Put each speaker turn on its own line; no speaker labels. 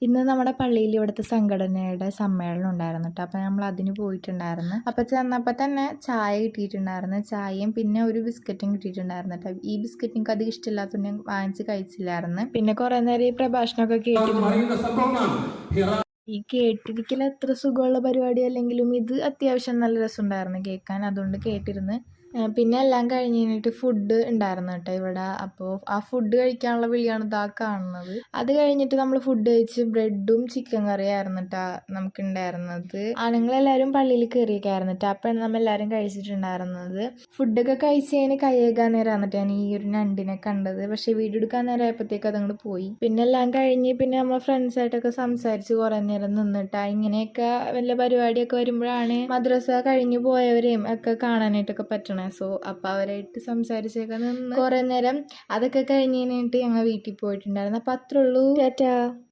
ഇന്ന് നമ്മുടെ പള്ളിയിൽ ഇവിടുത്തെ സംഘടനയുടെ സമ്മേളനം ഉണ്ടായിരുന്നു കേട്ടോ. അപ്പോൾ നമ്മൾ അതിന് പോയിട്ടുണ്ടായിരുന്നു. അപ്പോൾ ചെന്നപ്പോൾ തന്നെ ചായ കിട്ടിയിട്ടുണ്ടായിരുന്നു, ചായയും പിന്നെ ഒരു ബിസ്ക്കറ്റും കിട്ടിയിട്ടുണ്ടായിരുന്നു കേട്ടോ. ഈ ബിസ്ക്കറ്റ് എനിക്ക് അധികം ഇഷ്ടമില്ലാത്തതുകൊണ്ട് ഞാൻ വാങ്ങിച്ച് കഴിച്ചില്ലായിരുന്നു. പിന്നെ കുറേ നേരം ഈ പ്രഭാഷണമൊക്കെ ഈ കേട്ടിരിക്കൽ എത്ര സുഖമുള്ള പരിപാടി അല്ലെങ്കിലും ഇത് അത്യാവശ്യം നല്ല രസമുണ്ടായിരുന്നു കേൾക്കാൻ, അതുകൊണ്ട് കേട്ടിരുന്ന്. പിന്നെ എല്ലാം കഴിഞ്ഞ് കഴിഞ്ഞിട്ട് ഫുഡ് ഉണ്ടായിരുന്നു കേട്ടോ ഇവിടെ. അപ്പോൾ ആ ഫുഡ് കഴിക്കാനുള്ള വിളിയാണ് ഇതാ കാണുന്നത്. അത് കഴിഞ്ഞിട്ട് നമ്മൾ ഫുഡ് കഴിച്ച് ബ്രെഡും ചിക്കൻ കറിയായിരുന്നു കേട്ടോ നമുക്കുണ്ടായിരുന്നത്. ആണുങ്ങളെല്ലാവരും പള്ളിയിൽ കയറിയൊക്കെയായിരുന്നു കേട്ടോ. അപ്പം നമ്മളെല്ലാവരും കഴിച്ചിട്ടുണ്ടായിരുന്നത്. ഫുഡൊക്കെ കഴിച്ച് കഴിഞ്ഞ് കൈ കഴുകാൻ നേരമാണ് കേട്ടോ ഞാൻ ഈ ഒരു ഞണ്ടിനെ കണ്ടത്. പക്ഷേ വീഡിയോ എടുക്കാൻ നേരം ആയപ്പോഴത്തേക്ക് അതങ്ങോട്ട് പോയി. പിന്നെ എല്ലാം കഴിഞ്ഞ് പിന്നെ നമ്മൾ ഫ്രണ്ട്സായിട്ടൊക്കെ സംസാരിച്ച് കുറേ നേരം നിന്നിട്ടാ. ഇങ്ങനെയൊക്കെ വല്ല പരിപാടിയൊക്കെ വരുമ്പോഴാണ് മദ്രസ കഴിഞ്ഞു പോയവരെയും ഒക്കെ കാണാനായിട്ടൊക്കെ പറ്റണം. സോ അപ്പോൾ അവരായിട്ട് സംസാരിച്ചൊക്കെ നിന്ന് കുറേ നേരം അതൊക്കെ കഴിഞ്ഞ് കഴിഞ്ഞിട്ട് ഞങ്ങൾ വീട്ടിൽ പോയിട്ടുണ്ടായിരുന്നു. അപ്പോൾ അത്രേ ഉള്ളൂ. ടാറ്റാ.